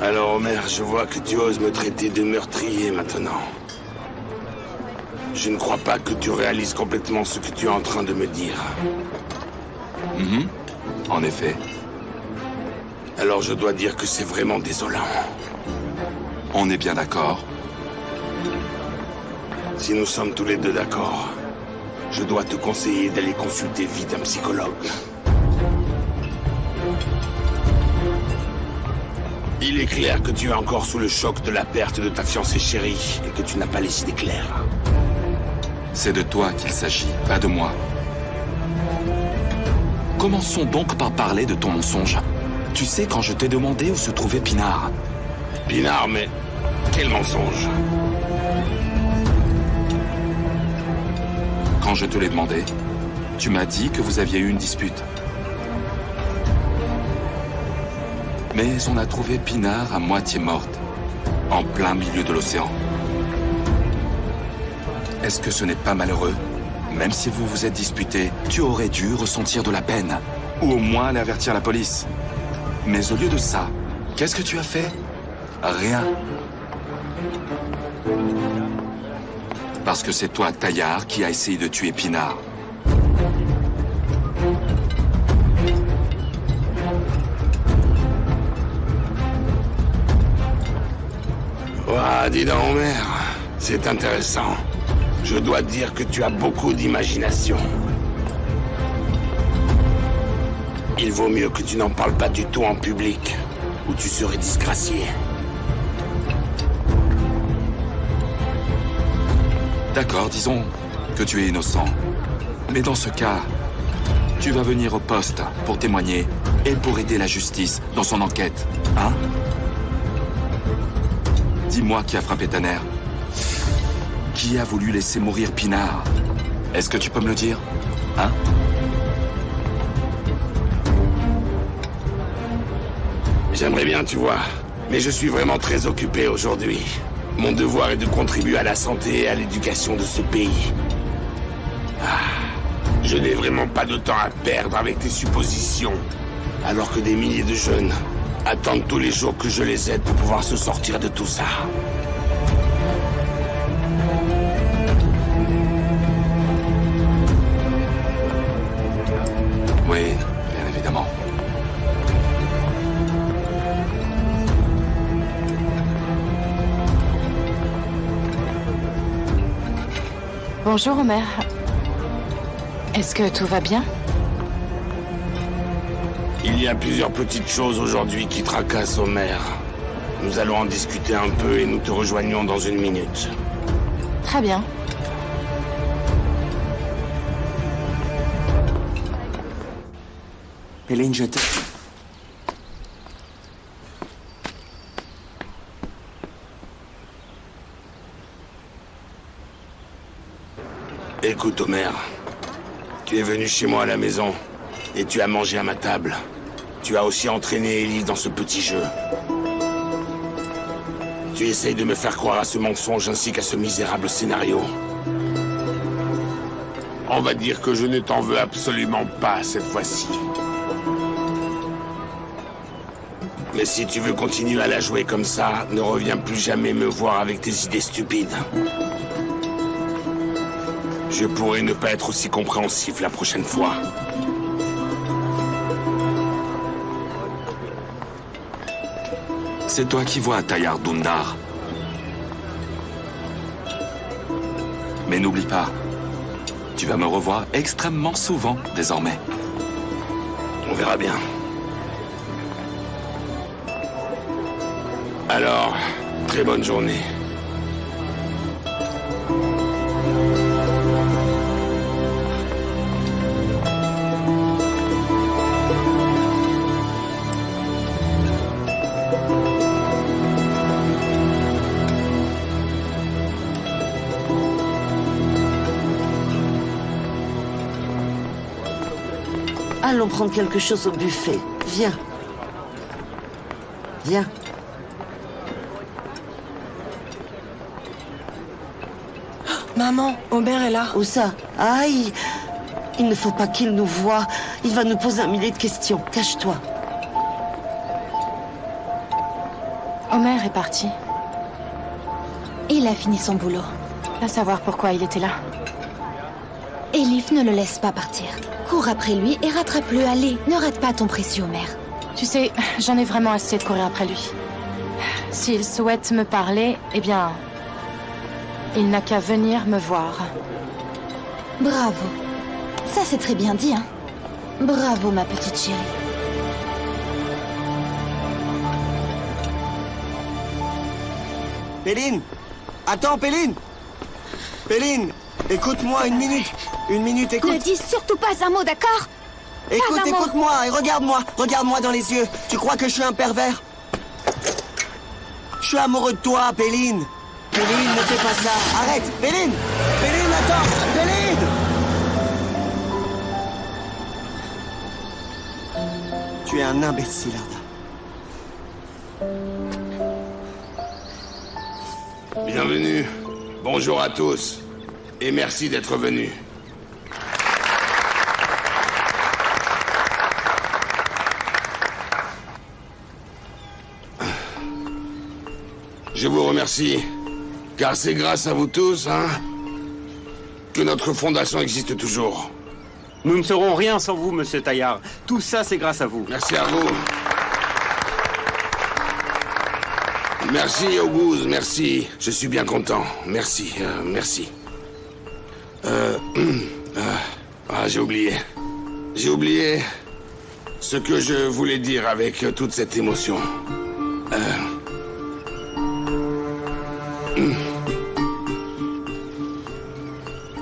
Alors, Omer, je vois que tu oses me traiter de meurtrier maintenant. Je ne crois pas que tu réalises complètement ce que tu es en train de me dire. En effet. Alors je dois dire que c'est vraiment désolant. On est bien d'accord. Si nous sommes tous les deux d'accord, je dois te conseiller d'aller consulter vite un psychologue. Il est clair que tu es encore sous le choc de la perte de ta fiancée chérie et que tu n'as pas les idées claires. C'est de toi qu'il s'agit, pas de moi. Commençons donc par parler de ton mensonge. Tu sais quand je t'ai demandé où se trouvait Pinard. Pinard, mais quel mensonge! Quand je te l'ai demandé, tu m'as dit que vous aviez eu une dispute. Mais on a trouvé Pinard à moitié morte, en plein milieu de l'océan. Est-ce que ce n'est pas malheureux? Même si vous vous êtes disputé, tu aurais dû ressentir de la peine, ou au moins aller avertir la police. Mais au lieu de ça, qu'est-ce que tu as fait? Rien. Parce que c'est toi, Taillard, qui a essayé de tuer Pinard. Ouah, dis donc, Omer, c'est intéressant. Je dois dire que tu as beaucoup d'imagination. Il vaut mieux que tu n'en parles pas du tout en public, ou tu serais disgracié. D'accord, disons que tu es innocent. Mais dans ce cas, tu vas venir au poste pour témoigner et pour aider la justice dans son enquête, hein? Dis-moi qui a frappé ta mère. Qui a voulu laisser mourir Pinard? Est-ce que tu peux me le dire, hein? J'aimerais bien, tu vois, mais je suis vraiment très occupé aujourd'hui. Mon devoir est de contribuer à la santé et à l'éducation de ce pays. Je n'ai vraiment pas de temps à perdre avec tes suppositions, alors que des milliers de jeunes attendent tous les jours que je les aide pour pouvoir se sortir de tout ça. Oui, bien évidemment. Bonjour, Omer. Est-ce que tout va bien? Il y a plusieurs petites choses aujourd'hui qui tracassent Omer. Nous allons en discuter un peu et nous te rejoignons dans une minute. Très bien. Hélène, je te... Écoute, Omer, tu es venu chez moi à la maison et tu as mangé à ma table. Tu as aussi entraîné Elise dans ce petit jeu. Tu essayes de me faire croire à ce mensonge ainsi qu'à ce misérable scénario. On va dire que je ne t'en veux absolument pas cette fois-ci. Mais si tu veux continuer à la jouer comme ça, ne reviens plus jamais me voir avec tes idées stupides. Je pourrais ne pas être aussi compréhensif la prochaine fois. C'est toi qui vois Taillard Dundar. Mais n'oublie pas, tu vas me revoir extrêmement souvent désormais. On verra bien. Alors, très bonne journée. Allons prendre quelque chose au buffet. Viens. Viens. Maman, Omer est là. Où ça? Aïe! Il ne faut pas qu'il nous voie. Il va nous poser un millier de questions. Cache-toi. Homer est parti. Il a fini son boulot. À savoir pourquoi il était là. Elif ne le laisse pas partir. Cours après lui et rattrape-le, allez. Ne rate pas ton précieux Homer. Tu sais, j'en ai vraiment assez de courir après lui. S'il souhaite me parler, eh bien... il n'a qu'à venir me voir. Bravo. Ça, c'est très bien dit, hein. Bravo, ma petite chérie. Péline! Attends, Péline! Péline! Écoute-moi une minute! Une minute, écoute! Ne dis surtout pas un mot, d'accord? Écoute, un mot. écoute-moi et regarde-moi! Regarde-moi dans les yeux! Tu crois que je suis un pervers? Je suis amoureux de toi, Péline! Péline, ne fais pas ça! Arrête! Péline! Péline, attends! Péline! Tu es un imbécile, Arda. Bienvenue. Bonjour à tous. Et merci d'être venus. Je vous remercie, car c'est grâce à vous tous, hein, que notre fondation existe toujours. Nous ne serons rien sans vous, monsieur Taillard. Tout ça, c'est grâce à vous. Merci à vous. Merci, Auguste, merci. Je suis bien content. Merci, merci. J'ai oublié. J'ai oublié ce que je voulais dire avec toute cette émotion.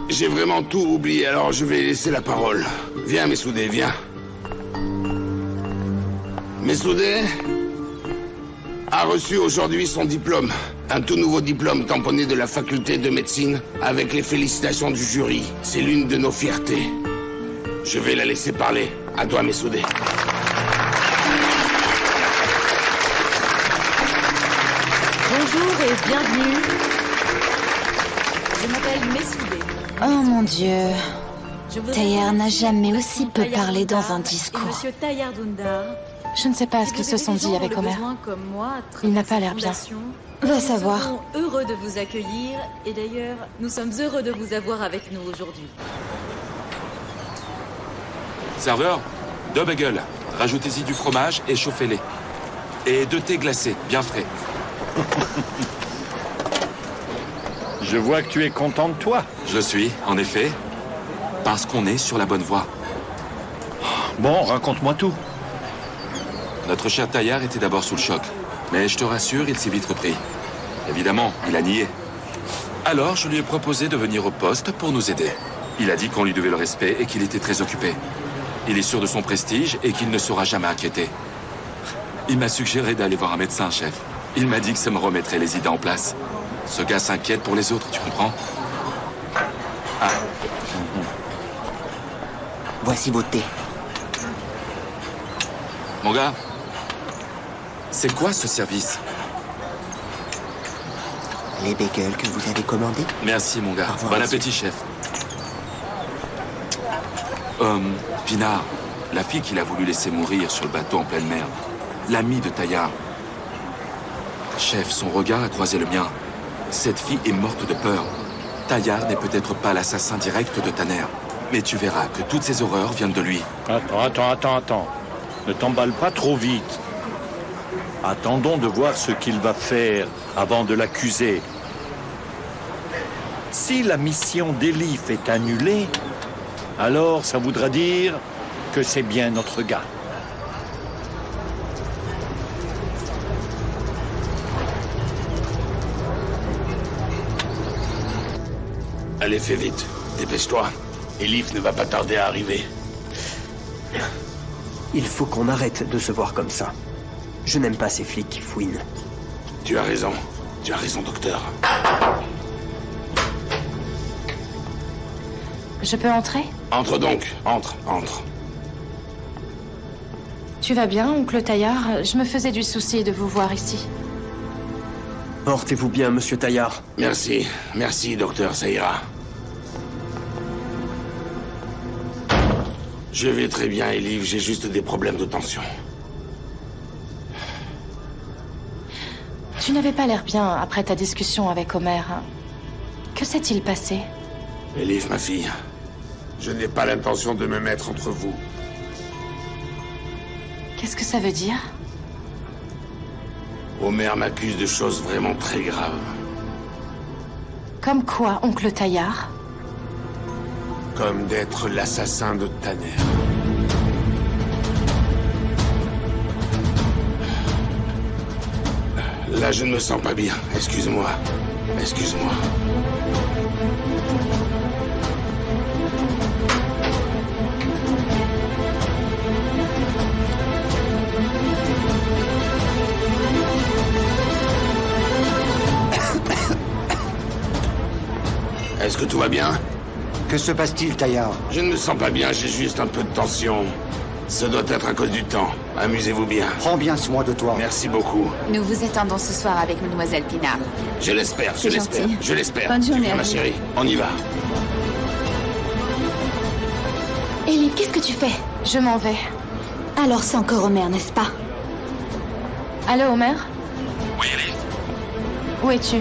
J'ai vraiment tout oublié, alors je vais laisser la parole. Viens, Messoudé, viens. Messoudé a reçu aujourd'hui son diplôme. Un tout nouveau diplôme tamponné de la faculté de médecine avec les félicitations du jury. C'est l'une de nos fiertés. Je vais la laisser parler. À toi, Messoudé. Bonjour et bienvenue. Je m'appelle Messoudé. Oh mon Dieu. Je voudrais Taillard n'a remercier jamais Tonton aussi peu Taillard parlé dans Dundar un et discours. Monsieur Taillard Dundar. Je ne sais pas ce Si qu'ils vous se avez sont des gens dit dans avec le Homer. besoin comme moi, Il n'a travers pas l'air cette bien. fondation, Va nous savoir. serons heureux de vous accueillir et d'ailleurs, nous sommes heureux de vous avoir avec nous aujourd'hui. Serveur, 2 bagels. Rajoutez-y du fromage et chauffez-les. Et 2 thés glacés, bien frais. Je vois que tu es content de toi. Je le suis, en effet, parce qu'on est sur la bonne voie. Bon, raconte-moi tout. Notre cher Taillard était d'abord sous le choc. Mais je te rassure, il s'est vite repris. Évidemment, il a nié. Alors, je lui ai proposé de venir au poste pour nous aider. Il a dit qu'on lui devait le respect et qu'il était très occupé. Il est sûr de son prestige et qu'il ne sera jamais inquiété. Il m'a suggéré d'aller voir un médecin, chef. Il m'a dit que ça me remettrait les idées en place. Ce gars s'inquiète pour les autres, tu comprends? Ah, Voici vos thés. mon gars, c'est quoi ce service? Les bagels que vous avez commandés? Merci, mon gars. Au revoir, Bon monsieur. appétit, chef. Pinard, la fille qu'il a voulu laisser mourir sur le bateau en pleine mer. L'amie de Taillard. Chef, son regard a croisé le mien. Cette fille est morte de peur. Taillard n'est peut-être pas l'assassin direct de Tanner. Mais tu verras que toutes ces horreurs viennent de lui. Attends. Ne t'emballe pas trop vite. Attendons de voir ce qu'il va faire avant de l'accuser. Si la mission d'Elif est annulée, alors ça voudra dire que c'est bien notre gars. Allez, fais vite. Dépêche-toi. Elif ne va pas tarder à arriver. Il faut qu'on arrête de se voir comme ça. Je n'aime pas ces flics qui fouinent. Tu as raison. Tu as raison, docteur. Je peux entrer? Entre donc. Entre. Tu vas bien, oncle Taillard? Je me faisais du souci de vous voir ici. Portez-vous bien, monsieur Taillard. Merci. Merci, docteur, ça ira. Je vais très bien, Elif. J'ai juste des problèmes de tension. Tu n'avais pas l'air bien après ta discussion avec Homer. Que s'est-il passé? Elif, ma fille, je n'ai pas l'intention de me mettre entre vous. Qu'est-ce que ça veut dire? Homer m'accuse de choses vraiment très graves. Comme quoi, oncle Taillard? Comme d'être l'assassin de Tanner. Là, je ne me sens pas bien. Excuse-moi. Excuse-moi. Est-ce que tout va bien? Que se passe-t-il, Taillard? Je ne me sens pas bien, j'ai juste un peu de tension. Ça doit être à cause du temps. Amusez-vous bien. Prends bien soin de toi. Merci beaucoup. Nous vous attendons ce soir avec Mademoiselle Pinard. Je l'espère, je C'est l'espère, gentil. je l'espère. Bonne journée Tu viens, à ma vous. chérie. On y va. Elif, qu'est-ce que tu fais? Je m'en vais. Alors c'est encore Homer, n'est-ce pas? Allô, Homer? Oui, Elif. Où es-tu?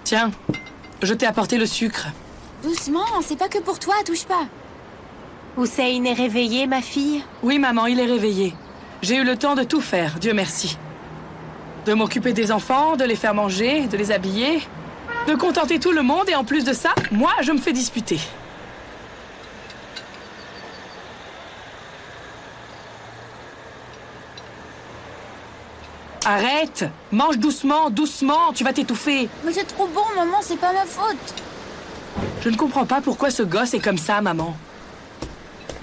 Tiens, je t'ai apporté le sucre. Doucement, c'est pas que pour toi, touche pas. Hussein est réveillé, ma fille? Oui, maman, il est réveillé. J'ai eu le temps de tout faire, Dieu merci. De m'occuper des enfants, de les faire manger, de les habiller, de contenter tout le monde et en plus de ça, moi, je me fais disputer. Arrête! Mange doucement, doucement, tu vas t'étouffer. Mais c'est trop bon, maman, c'est pas ma faute. Je ne comprends pas pourquoi ce gosse est comme ça, maman.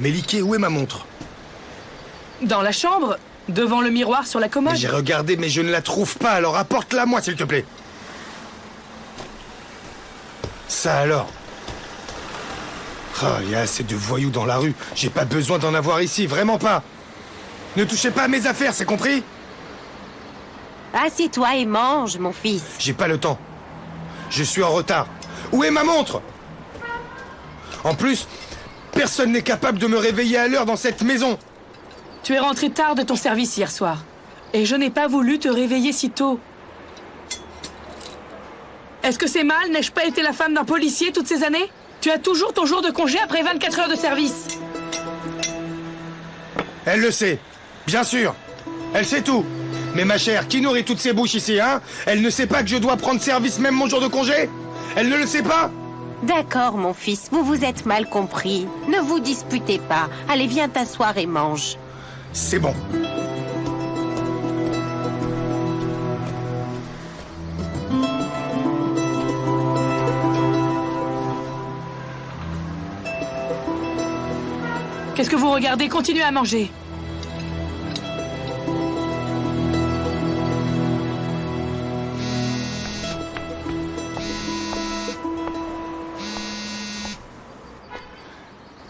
Méliké, où est ma montre? Dans la chambre, devant le miroir sur la commode. J'ai regardé, mais je ne la trouve pas, alors apporte-la moi, s'il te plaît. Ça alors? Ah, il y a assez de voyous dans la rue. J'ai pas besoin d'en avoir ici, vraiment pas. Ne touchez pas à mes affaires, c'est compris? Assieds-toi et mange, mon fils. J'ai pas le temps. Je suis en retard. Où est ma montre? En plus, personne n'est capable de me réveiller à l'heure dans cette maison. Tu es rentré tard de ton service hier soir. Et je n'ai pas voulu te réveiller si tôt. Est-ce que c'est mal? N'ai-je pas été la femme d'un policier toutes ces années? Tu as toujours ton jour de congé après 24 heures de service. Elle le sait. Bien sûr. Elle sait tout. Mais ma chère, qui nourrit toutes ces bouches ici, hein? Elle ne sait pas que je dois prendre service même mon jour de congé? Elle ne le sait pas? D'accord, mon fils, vous vous êtes mal compris. Ne vous disputez pas. Allez, viens t'asseoir et mange. C'est bon. Qu'est-ce que vous regardez? Continuez à manger.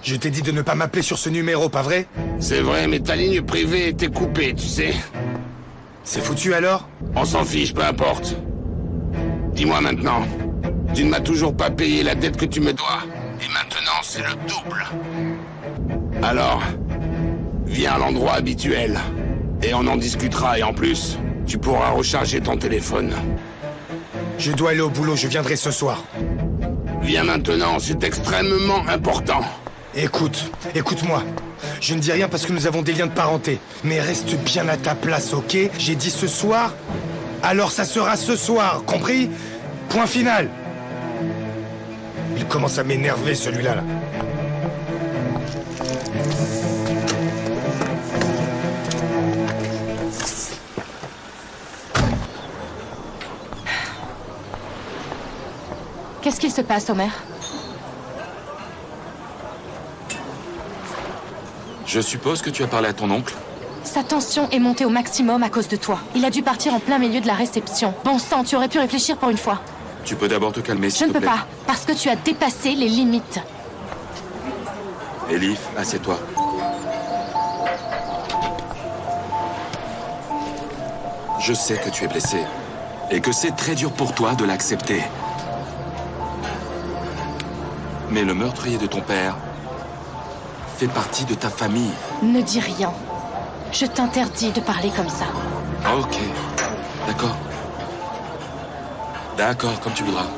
Je t'ai dit de ne pas m'appeler sur ce numéro, pas vrai? C'est vrai, mais ta ligne privée était coupée, tu sais. C'est foutu alors? On s'en fiche, peu importe. Dis-moi maintenant, tu ne m'as toujours pas payé la dette que tu me dois. Et maintenant, c'est le double. Alors, viens à l'endroit habituel. Et on en discutera, et en plus, tu pourras recharger ton téléphone. Je dois aller au boulot, je viendrai ce soir. Viens maintenant, c'est extrêmement important. Écoute-moi. Je ne dis rien parce que nous avons des liens de parenté. Mais reste bien à ta place, ok? J'ai dit ce soir, alors ça sera ce soir, compris? Point final. Il commence à m'énerver, celui-là, là. Qu'est-ce qu'il se passe, Homer? Je suppose que tu as parlé à ton oncle? Sa tension est montée au maximum à cause de toi. Il a dû partir en plein milieu de la réception. Bon sang, tu aurais pu réfléchir pour une fois. Tu peux d'abord te calmer, Je s'il ne te peux plaît. pas, parce que tu as dépassé les limites. Elif, assieds-toi. Je sais que tu es blessé. Et que c'est très dur pour toi de l'accepter. Mais le meurtrier de ton père fait partie de ta famille. Ne dis rien. Je t'interdis de parler comme ça. Ok. D'accord. D'accord, comme tu voudras.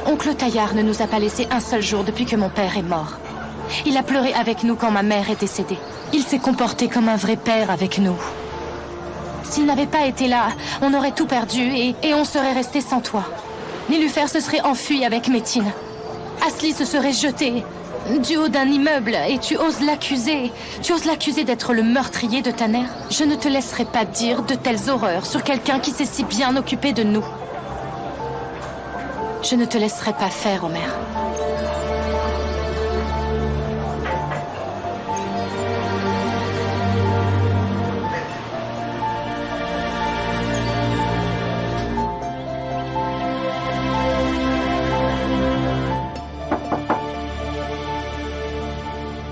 Oncle Taillard ne nous a pas laissé un seul jour depuis que mon père est mort. Il a pleuré avec nous quand ma mère est décédée. Il s'est comporté comme un vrai père avec nous. S'il n'avait pas été là, on aurait tout perdu et on serait resté sans toi. Nilüfer se serait enfuie avec Metin. Asli se serait jeté du haut d'un immeuble et tu oses l'accuser. Tu oses l'accuser d'être le meurtrier de Tanner. Je ne te laisserai pas dire de telles horreurs sur quelqu'un qui s'est si bien occupé de nous. Je ne te laisserai pas faire, Omer.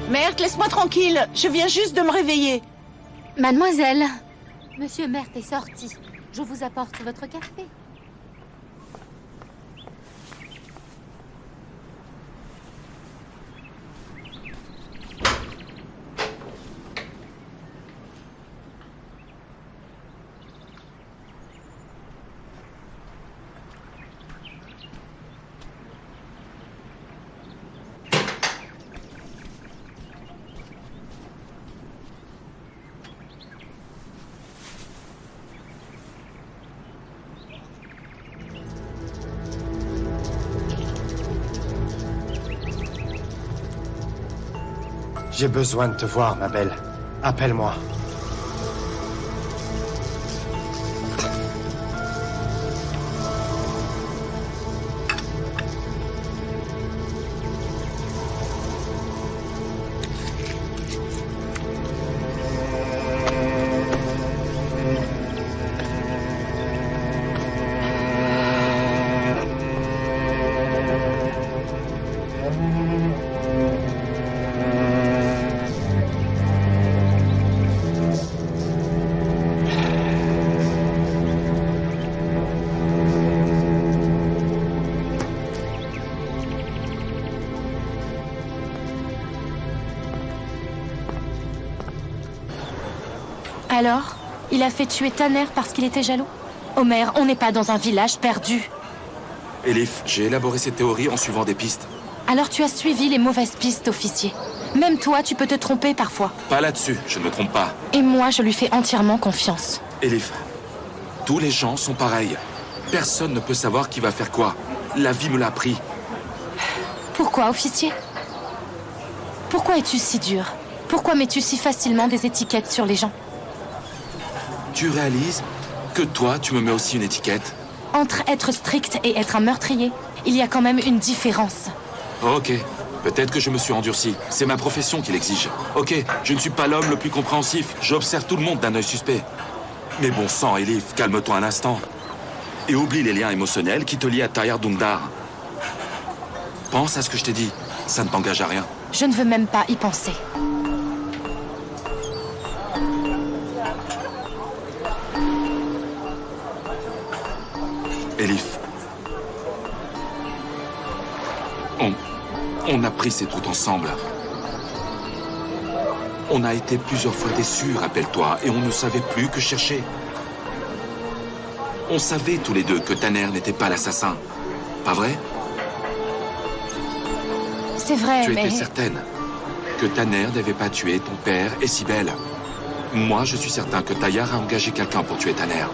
Merde, laisse-moi tranquille. Je viens juste de me réveiller. Mademoiselle, Monsieur Mert est sorti. Je vous apporte votre café. J'ai besoin de te voir, ma belle. Appelle-moi. Alors, il a fait tuer Tanner parce qu'il était jaloux? Omer, on n'est pas dans un village perdu. Elif, j'ai élaboré cette théorie en suivant des pistes. Alors tu as suivi les mauvaises pistes, officier. Même toi, tu peux te tromper parfois. Pas là-dessus, je ne me trompe pas. Et moi, je lui fais entièrement confiance. Elif, tous les gens sont pareils. Personne ne peut savoir qui va faire quoi. La vie me l'a appris. Pourquoi, officier? Pourquoi es-tu si dur? Pourquoi mets-tu si facilement des étiquettes sur les gens? Tu réalises que toi, tu me mets aussi une étiquette? Entre être strict et être un meurtrier, il y a quand même une différence. Ok, peut-être que je me suis endurci. C'est ma profession qui l'exige. Ok, je ne suis pas l'homme le plus compréhensif. J'observe tout le monde d'un œil suspect. Mais bon sang, Elif, calme-toi un instant. Et oublie les liens émotionnels qui te lient à Taillard Dundar. Pense à ce que je t'ai dit. Ça ne t'engage à rien. Je ne veux même pas y penser. Elif, on a pris cette route ensemble. On a été plusieurs fois déçus, rappelle-toi, et on ne savait plus que chercher. On savait tous les deux que Tanner n'était pas l'assassin. Pas vrai? C'est vrai, Tu mais... étais certaine que Tanner n'avait pas tué ton père et Sibel. Moi, je suis certain que Taillard a engagé quelqu'un pour tuer Tanner.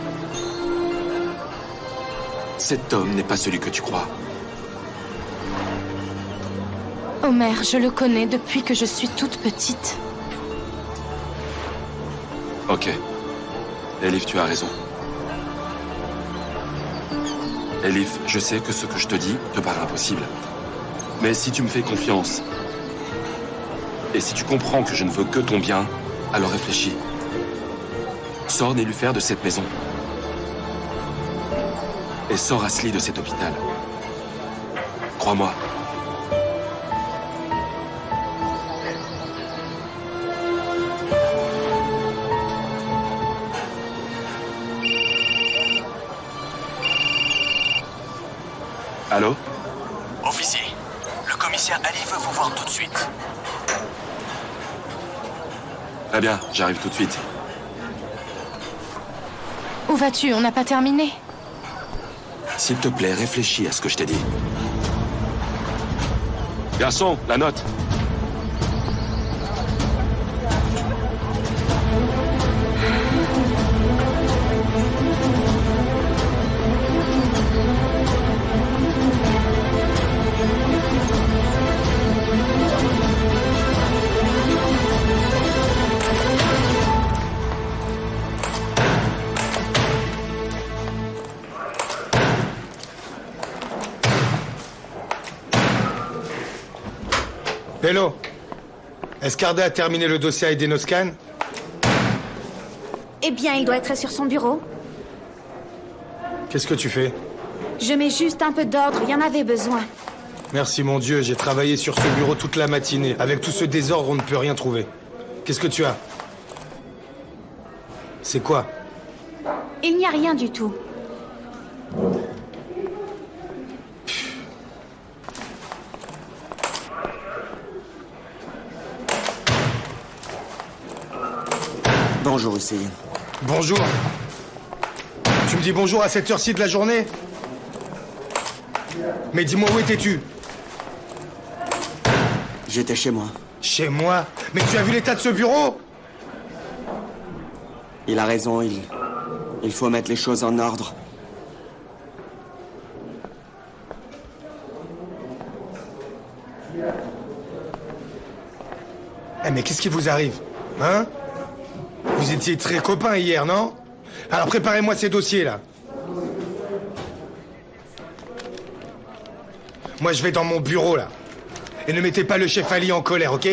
Cet homme n'est pas celui que tu crois. Omer, je le connais depuis que je suis toute petite. Ok. Elif, tu as raison. Elif, je sais que ce que je te dis te paraît impossible. Mais si tu me fais confiance, et si tu comprends que je ne veux que ton bien, alors réfléchis. Sors Nilüfer de cette maison. Et sors Asli de cet hôpital. Crois-moi. Allô? Officier, le commissaire commissaire Ali veut vous voir tout de suite. Très bien, j'arrive tout de suite. Où vas-tu? On n'a pas terminé. S'il te plaît, réfléchis à ce que je t'ai dit. Garçon, la note. Bello, Escarda a terminé le dossier Aidenoscan? Eh bien, il doit être sur son bureau. Qu'est-ce que tu fais? Je mets juste un peu d'ordre, il y en avait besoin. Merci mon Dieu, j'ai travaillé sur ce bureau toute la matinée. Avec tout ce désordre, on ne peut rien trouver. Qu'est-ce que tu as? C'est quoi? Il n'y a rien du tout. Bonjour, Hussein. Bonjour. Tu me dis bonjour à cette heure-ci de la journée? Mais dis-moi, où étais-tu? J'étais chez moi. Chez moi? Mais tu as vu l'état de ce bureau? Il a raison, il faut mettre les choses en ordre. Eh mais qu'est-ce qui vous arrive? Hein? Vous étiez très copains hier, non? Alors préparez-moi ces dossiers-là. Moi, je vais dans mon bureau, là. Et ne mettez pas le chef Ali en colère, ok?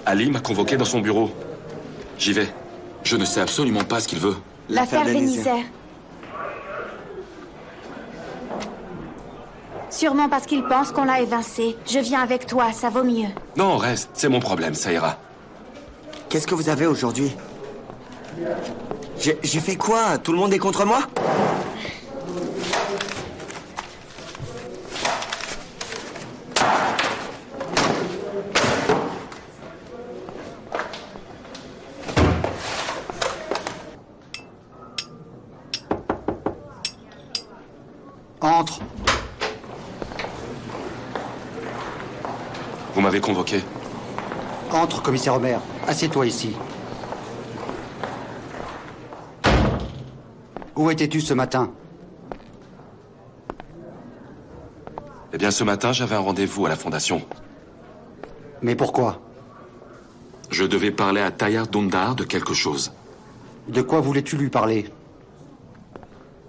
Ali m'a convoqué dans son bureau. J'y vais. Je ne sais absolument pas ce qu'il veut. L'affaire Vénizer. Sûrement parce qu'il pense qu'on l'a évincé. Je viens avec toi, ça vaut mieux. Non, reste. C'est mon problème, ça ira. Qu'est-ce que vous avez aujourd'hui? J'ai fait quoi? Tout le monde est contre moi? Entre. Vous m'avez convoqué. Entre, commissaire Omer. Assieds-toi ici. Où étais-tu ce matin? Eh bien, ce matin, j'avais un rendez-vous à la Fondation. Mais pourquoi? Je devais parler à Tayar Dondar de quelque chose. De quoi voulais-tu lui parler?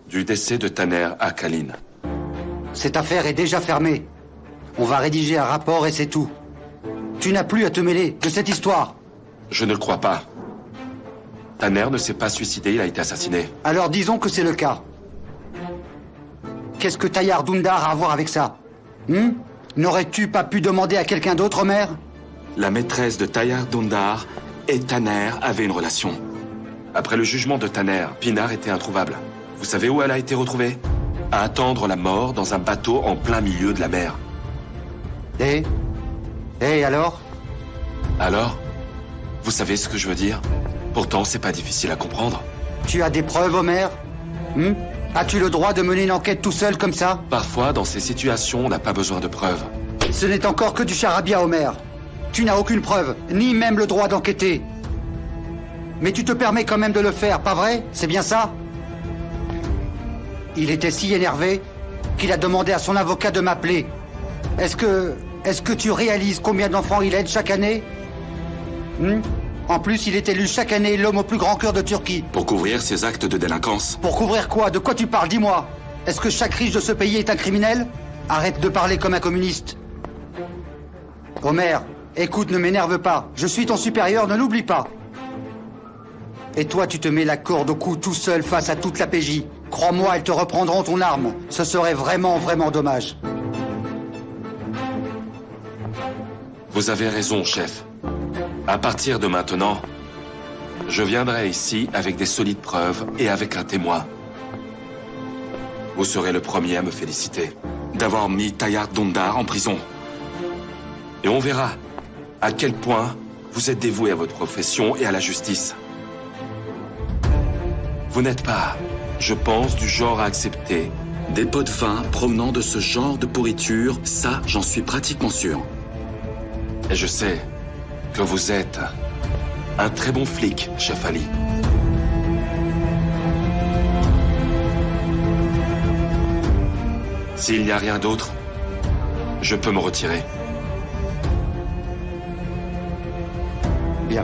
Du décès de Taner à Kalin. Cette affaire est déjà fermée. On va rédiger un rapport et c'est tout. Tu n'as plus à te mêler de cette histoire. Je ne le crois pas. Taner ne s'est pas suicidé, il a été assassiné. Alors disons que c'est le cas. Qu'est-ce que Tayar Dondar a à voir avec ça? N'aurais-tu pas pu demander à quelqu'un d'autre, Omer? La maîtresse de Tayar Dondar et Taner avaient une relation. Après le jugement de Taner, Pinar était introuvable. Vous savez où elle a été retrouvée? À attendre la mort dans un bateau en plein milieu de la mer. Et alors? Alors? Vous savez ce que je veux dire? Pourtant, c'est pas difficile à comprendre. Tu as des preuves, Omer? As-tu le droit de mener une enquête tout seul comme ça? Parfois, dans ces situations, on n'a pas besoin de preuves. Ce n'est encore que du charabia, Omer. Tu n'as aucune preuve, ni même le droit d'enquêter. Mais tu te permets quand même de le faire, pas vrai? C'est bien ça? Il était si énervé qu'il a demandé à son avocat de m'appeler. Est-ce que tu réalises combien d'enfants il aide chaque année? En plus, il est élu chaque année l'homme au plus grand cœur de Turquie. Pour couvrir ses actes de délinquance. Pour couvrir quoi? De quoi tu parles? Dis-moi. Est-ce que chaque riche de ce pays est un criminel? Arrête de parler comme un communiste. Omer, écoute, ne m'énerve pas. Je suis ton supérieur, ne l'oublie pas. Et toi, tu te mets la corde au cou tout seul face à toute la PJ. Crois-moi, ils te reprendront ton arme. Ce serait vraiment, vraiment dommage. Vous avez raison, chef. À partir de maintenant, je viendrai ici avec des solides preuves et avec un témoin. Vous serez le premier à me féliciter d'avoir mis Tayar Dondar en prison. Et on verra à quel point vous êtes dévoué à votre profession et à la justice. Vous n'êtes pas, je pense, du genre à accepter des pots de vin provenant de ce genre de pourriture, ça, j'en suis pratiquement sûr. Et je sais que vous êtes un très bon flic, chef Ali. S'il n'y a rien d'autre, je peux me retirer. Bien.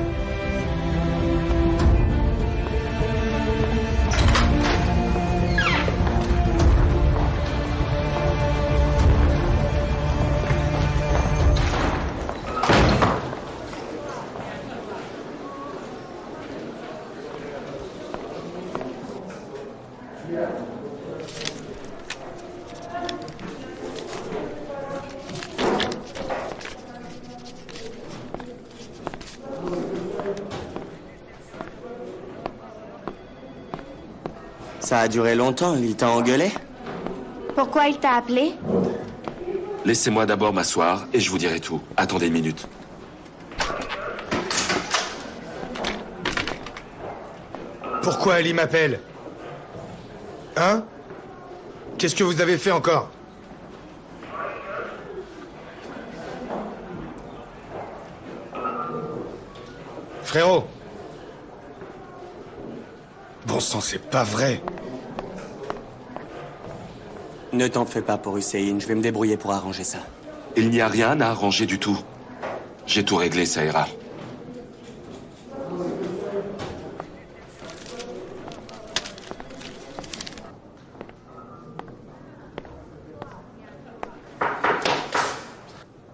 Ça a duré longtemps, il t'a engueulé? Pourquoi il t'a appelé? Laissez-moi d'abord m'asseoir et je vous dirai tout. Attendez une minute. Pourquoi Ali m'appelle? Hein? Qu'est-ce que vous avez fait encore? Frérot! Bon sang, c'est pas vrai. Ne t'en fais pas pour Hussein, je vais me débrouiller pour arranger ça. Il n'y a rien à arranger du tout. J'ai tout réglé, ça ira.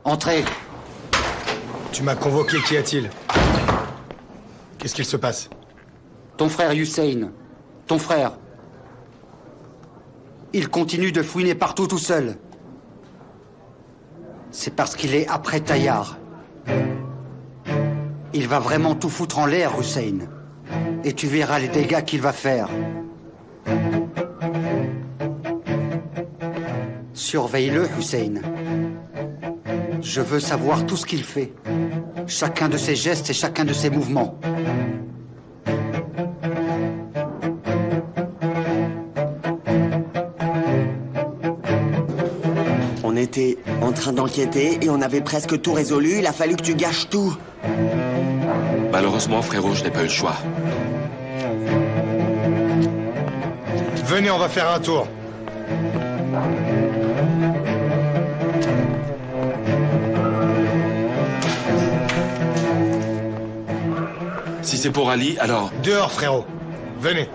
Entrez. Tu m'as convoqué, qu'y a-t-il? Qu'est-ce qu'il se passe? Ton frère Hussein. Ton frère. Il continue de fouiner partout tout seul. C'est parce qu'il est après Tayar. Il va vraiment tout foutre en l'air, Hussein. Et tu verras les dégâts qu'il va faire. Surveille-le, Hussein. Je veux savoir tout ce qu'il fait. Chacun de ses gestes et chacun de ses mouvements. On était en train d'enquêter et on avait presque tout résolu, il a fallu que tu gâches tout. Malheureusement, frérot, je n'ai pas eu le choix. Venez, on va faire un tour. Si c'est pour Ali, alors... Dehors, frérot. Venez.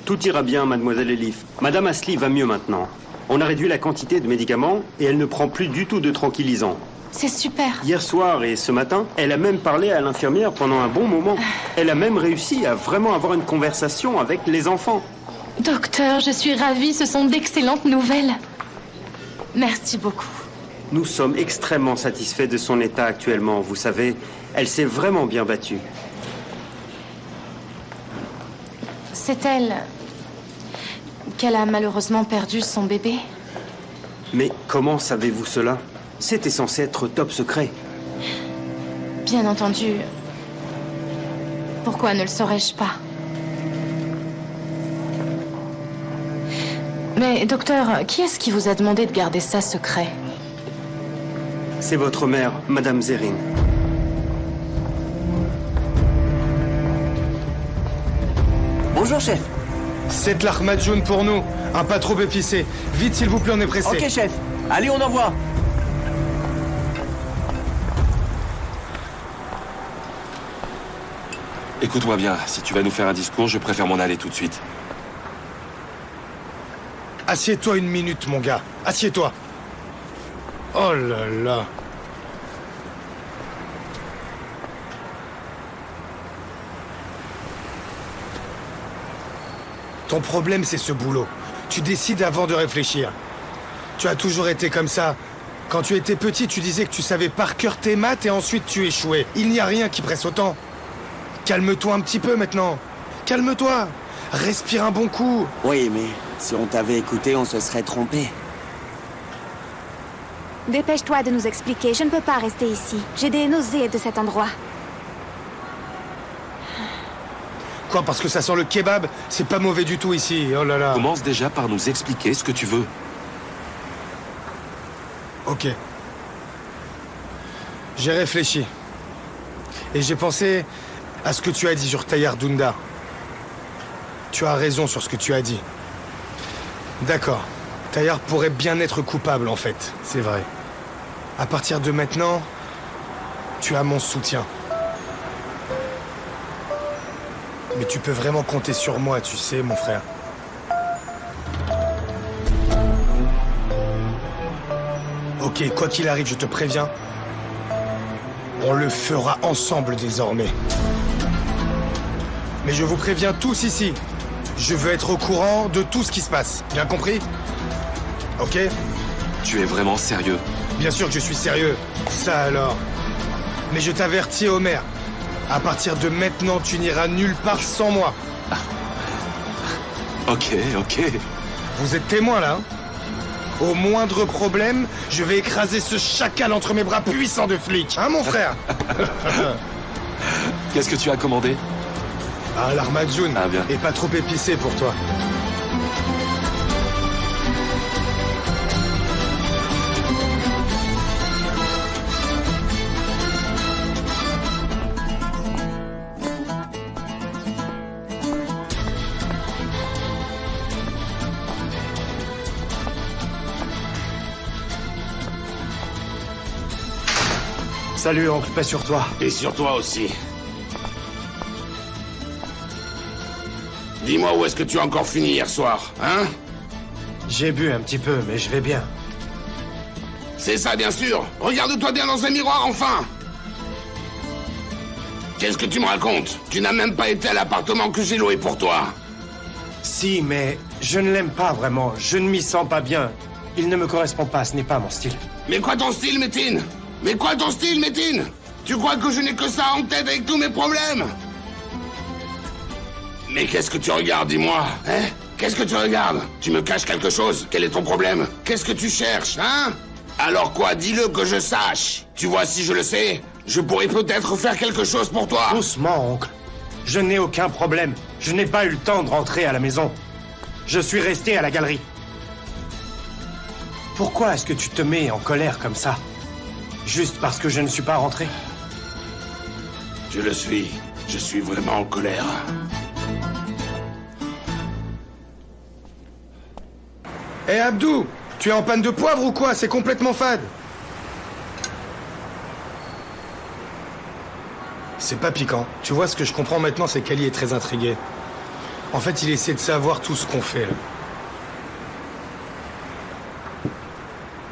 Tout ira bien, mademoiselle Elif. Madame Asli va mieux maintenant. On a réduit la quantité de médicaments et elle ne prend plus du tout de tranquillisants. C'est super. Hier soir et ce matin, elle a même parlé à l'infirmière pendant un bon moment. Elle a même réussi à vraiment avoir une conversation avec les enfants. Docteur, je suis ravie, ce sont d'excellentes nouvelles. Merci beaucoup. Nous sommes extrêmement satisfaits de son état actuellement. Vous savez, elle s'est vraiment bien battue. C'est elle qu'elle a malheureusement perdu son bébé. Mais comment savez-vous cela? C'était censé être top secret. Bien entendu. Pourquoi ne le saurais-je pas? Mais, docteur, qui est-ce qui vous a demandé de garder ça secret? C'est votre mère, Madame Zerrin. Bonjour, chef. 7 lahmacun pour nous. Un pas trop épicé. Vite, s'il vous plaît, on est pressé. Ok, chef. Allez, on envoie. Écoute-moi bien, si tu vas nous faire un discours, je préfère m'en aller tout de suite. Assieds-toi une minute, mon gars. Assieds-toi. Oh là là. Ton problème, c'est ce boulot. Tu décides avant de réfléchir. Tu as toujours été comme ça. Quand tu étais petit, tu disais que tu savais par cœur tes maths et ensuite tu échouais. Il n'y a rien qui presse autant. Calme-toi un petit peu maintenant. Calme-toi. Respire un bon coup. Oui, mais si on t'avait écouté, on se serait trompé. Dépêche-toi de nous expliquer, je ne peux pas rester ici. J'ai des nausées de cet endroit. Quoi, parce que ça sent le kebab? C'est pas mauvais du tout ici, oh là là. Commence déjà par nous expliquer ce que tu veux. Ok. J'ai réfléchi. Et j'ai pensé à ce que tu as dit sur Tayyar Dunda. Tu as raison sur ce que tu as dit. D'accord. Tayyar pourrait bien être coupable, en fait. C'est vrai. À partir de maintenant, tu as mon soutien. Mais tu peux vraiment compter sur moi, tu sais, mon frère. Ok, quoi qu'il arrive, je te préviens. On le fera ensemble désormais. Mais je vous préviens tous ici. Je veux être au courant de tout ce qui se passe. Bien compris? Ok? Tu es vraiment sérieux? Bien sûr que je suis sérieux. Ça alors. Mais je t'avertis, Homer. À partir de maintenant, tu n'iras nulle part sans moi. Ok, ok. Vous êtes témoins, là, hein? Au moindre problème, je vais écraser ce chacal entre mes bras puissants de flic. Hein, mon frère? Qu'est-ce que tu as commandé? Ah, l'armajoun. Ah, bien. Et pas trop épicé pour toi. Salut, oncle, paix sur toi. Et sur toi aussi. Dis-moi où est-ce que tu as encore fini hier soir, hein? J'ai bu un petit peu, mais je vais bien. C'est ça, bien sûr. Regarde-toi bien dans un miroir, enfin. Qu'est-ce que tu me racontes? Tu n'as même pas été à l'appartement que j'ai loué pour toi. Si, mais je ne l'aime pas vraiment. Je ne m'y sens pas bien. Il ne me correspond pas, ce n'est pas mon style. Mais quoi ton style, Métine? Mais quoi ton style, Métine? Tu crois que je n'ai que ça en tête avec tous mes problèmes? Mais qu'est-ce que tu regardes, dis-moi, hein? Qu'est-ce que tu regardes? Tu me caches quelque chose? Quel est ton problème? Qu'est-ce que tu cherches, hein? Alors quoi, dis-le que je sache. Tu vois, si je le sais, je pourrais peut-être faire quelque chose pour toi. Doucement, oncle. Je n'ai aucun problème. Je n'ai pas eu le temps de rentrer à la maison. Je suis resté à la galerie. Pourquoi est-ce que tu te mets en colère comme ça? Juste parce que je ne suis pas rentré? Je le suis. Je suis vraiment en colère. Hé Abdou, tu es en panne de poivre ou quoi? C'est complètement fade. C'est pas piquant. Tu vois, ce que je comprends maintenant, c'est qu'Ali est très intrigué. En fait, il essaie de savoir tout ce qu'on fait, là.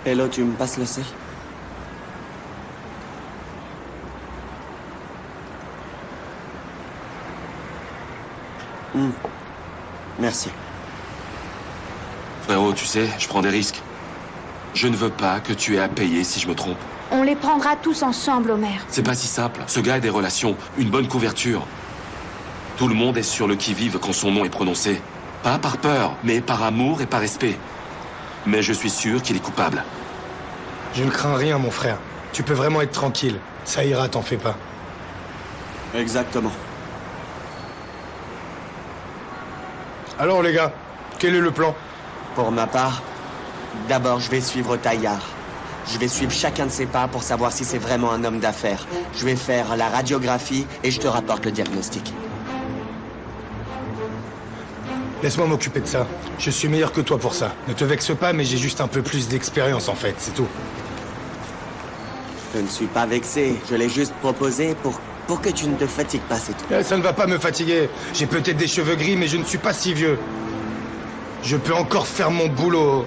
Hello, tu me passes le sel? Merci. Frérot, tu sais, je prends des risques. Je ne veux pas que tu aies à payer si je me trompe. On les prendra tous ensemble, Homer. C'est pas si simple. Ce gars a des relations, une bonne couverture. Tout le monde est sur le qui-vive quand son nom est prononcé. Pas par peur, mais par amour et par respect. Mais je suis sûr qu'il est coupable. Je ne crains rien, mon frère. Tu peux vraiment être tranquille. Ça ira, t'en fais pas. Exactement. Alors, les gars, quel est le plan? Pour ma part, d'abord, je vais suivre Tayyar. Je vais suivre chacun de ses pas pour savoir si c'est vraiment un homme d'affaires. Je vais faire la radiographie et je te rapporte le diagnostic. Laisse-moi m'occuper de ça. Je suis meilleur que toi pour ça. Ne te vexe pas, mais j'ai juste un peu plus d'expérience, en fait, c'est tout. Je ne suis pas vexé. Je l'ai juste proposé pour que tu ne te fatigues pas, c'est tout. Ça ne va pas me fatiguer. J'ai peut-être des cheveux gris, mais je ne suis pas si vieux. Je peux encore faire mon boulot.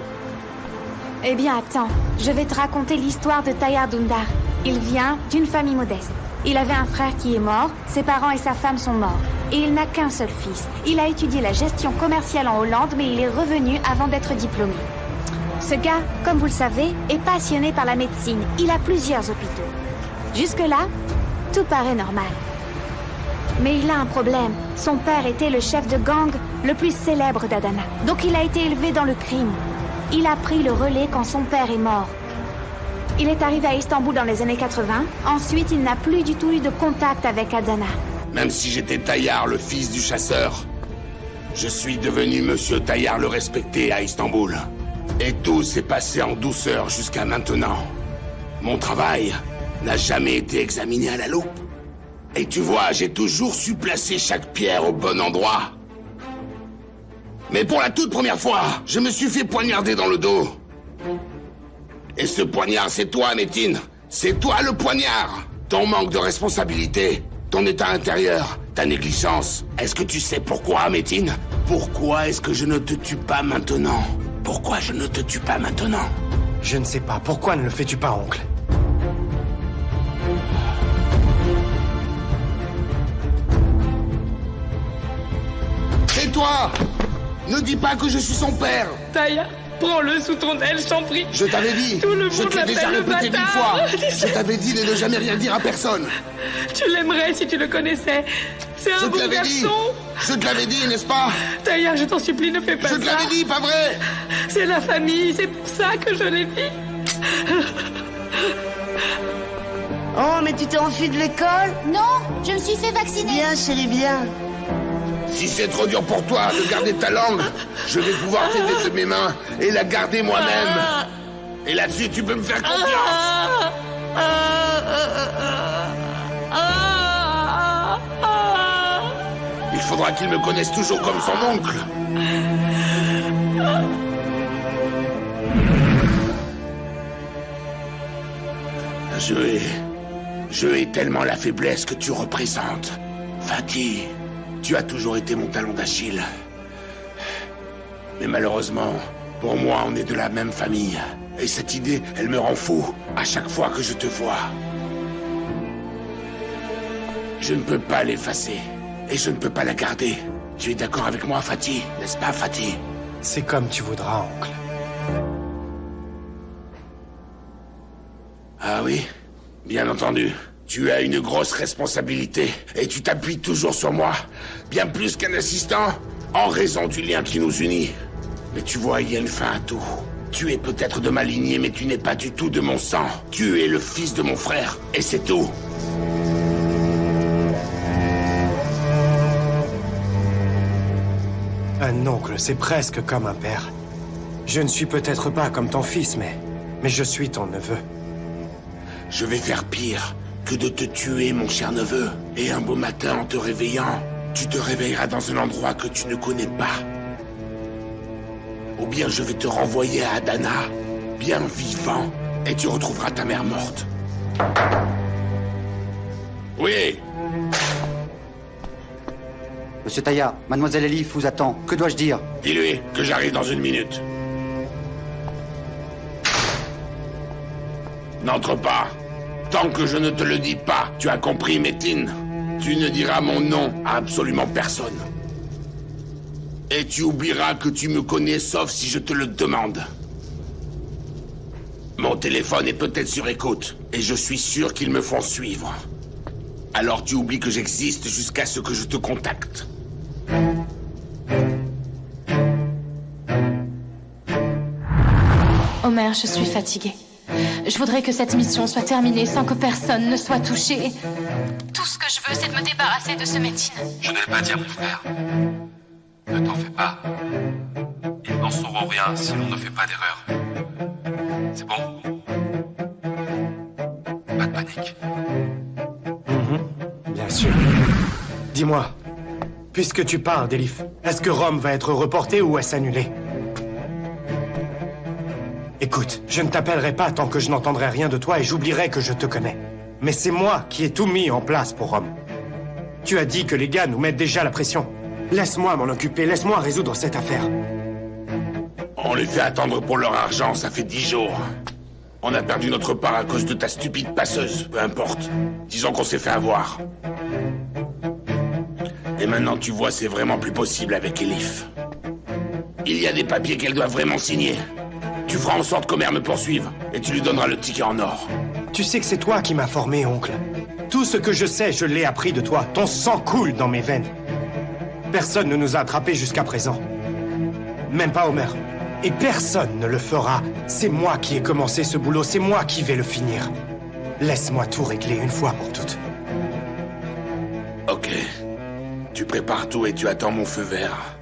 Eh bien, attends. Je vais te raconter l'histoire de Tayyar Dundar. Il vient d'une famille modeste. Il avait un frère qui est mort, ses parents et sa femme sont morts. Et il n'a qu'un seul fils. Il a étudié la gestion commerciale en Hollande, mais il est revenu avant d'être diplômé. Ce gars, comme vous le savez, est passionné par la médecine. Il a plusieurs hôpitaux. Jusque-là, tout paraît normal. Mais il a un problème. Son père était le chef de gang le plus célèbre d'Adana. Donc il a été élevé dans le crime. Il a pris le relais quand son père est mort. Il est arrivé à Istanbul dans les années 80. Ensuite, il n'a plus du tout eu de contact avec Adana. Même si j'étais Tayyar, le fils du chasseur, je suis devenu Monsieur Tayyar le respecté à Istanbul. Et tout s'est passé en douceur jusqu'à maintenant. Mon travail n'a jamais été examiné à la loupe. Et tu vois, j'ai toujours su placer chaque pierre au bon endroit. Mais pour la toute première fois, je me suis fait poignarder dans le dos. Et ce poignard, c'est toi, Métine. C'est toi le poignard. Ton manque de responsabilité, ton état intérieur, ta négligence. Est-ce que tu sais pourquoi, Métine? Pourquoi est-ce que je ne te tue pas maintenant? Pourquoi je ne te tue pas maintenant? Je ne sais pas. Pourquoi ne le fais-tu pas, oncle? Et toi? Ne dis pas que je suis son père. Tayyar, prends-le sous ton aile, je t'en prie. Je t'avais dit. Tout le monde Je te l'ai déjà l'appelle le répété 1000 bâtard. fois. Je t'avais dit de ne jamais rien dire à personne. Tu l'aimerais si tu le connaissais. C'est un bon garçon. Je te l'avais dit, n'est-ce pas? Tayyar, je t'en supplie, ne fais pas ça. Je te l'avais dit, pas vrai? C'est la famille, c'est pour ça que je l'ai dit. Oh, mais tu t'es enfui de l'école? Non, je me suis fait vacciner. Bien, chérie, bien. Si c'est trop dur pour toi de garder ta langue, je vais pouvoir t'aider de mes mains et la garder moi-même. Et là-dessus, tu peux me faire confiance. Il faudra qu'il me connaisse toujours comme son oncle. Je hais tellement la faiblesse que tu représentes. Fatih, tu as toujours été mon talon d'Achille. Mais malheureusement, pour moi, on est de la même famille. Et cette idée, elle me rend fou à chaque fois que je te vois. Je ne peux pas l'effacer. Et je ne peux pas la garder. Tu es d'accord avec moi, Fatih, n'est-ce pas, Fatih? C'est comme tu voudras, oncle. Ah oui? Bien entendu. Tu as une grosse responsabilité. Et tu t'appuies toujours sur moi. Bien plus qu'un assistant, en raison du lien qui nous unit. Mais tu vois, il y a une fin à tout. Tu es peut-être de ma lignée, mais tu n'es pas du tout de mon sang. Tu es le fils de mon frère. Et c'est tout. Un oncle, c'est presque comme un père. Je ne suis peut-être pas comme ton fils, mais je suis ton neveu. Je vais faire pire que de te tuer, mon cher neveu. Et un beau matin, en te réveillant, tu te réveilleras dans un endroit que tu ne connais pas. Ou bien je vais te renvoyer à Adana, bien vivant, et tu retrouveras ta mère morte. Oui. Monsieur Tayyar, mademoiselle Elif vous attend. Que dois-je dire? Dis-lui que j'arrive dans 1 minute. N'entre pas. Tant que je ne te le dis pas, tu as compris, Métine? Tu ne diras mon nom à absolument personne. Et tu oublieras que tu me connais, sauf si je te le demande. Mon téléphone est peut-être sur écoute, et je suis sûr qu'ils me font suivre. Alors tu oublies que j'existe jusqu'à ce que je te contacte. Omer, je suis fatiguée. Je voudrais que cette mission soit terminée sans que personne ne soit touché. Tout ce que je veux, c'est de me débarrasser de ce Métine. Je ne vais pas dire mon frère. Ne t'en fais pas. Ils n'en sauront rien si l'on ne fait pas d'erreur. C'est bon? Pas de panique. Bien sûr. Dis-moi, puisque tu parles d'Elif, est-ce que Rome va être reportée ou est-ce annulée? Écoute, je ne t'appellerai pas tant que je n'entendrai rien de toi et j'oublierai que je te connais. Mais c'est moi qui ai tout mis en place pour Rome. Tu as dit que les gars nous mettent déjà la pression. Laisse-moi m'en occuper, laisse-moi résoudre cette affaire. les fait attendre pour leur argent, ça fait 10 jours. On a perdu notre part à cause de ta stupide passeuse, peu importe. Disons qu'on s'est fait avoir. Et maintenant, tu vois, c'est vraiment plus possible avec Elif. Il y a des papiers qu'elle doit vraiment signer. Tu feras en sorte qu'Homer me poursuive, et tu lui donneras le ticket en or. Tu sais que c'est toi qui m'as formé, oncle. Tout ce que je sais, je l'ai appris de toi. Ton sang coule dans mes veines. Personne ne nous a attrapés jusqu'à présent. Même pas Homer. Et personne ne le fera. C'est moi qui ai commencé ce boulot, c'est moi qui vais le finir. Laisse-moi tout régler une fois pour toutes. Ok. Tu prépares tout et tu attends mon feu vert.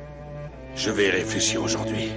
Je vais y réfléchir aujourd'hui.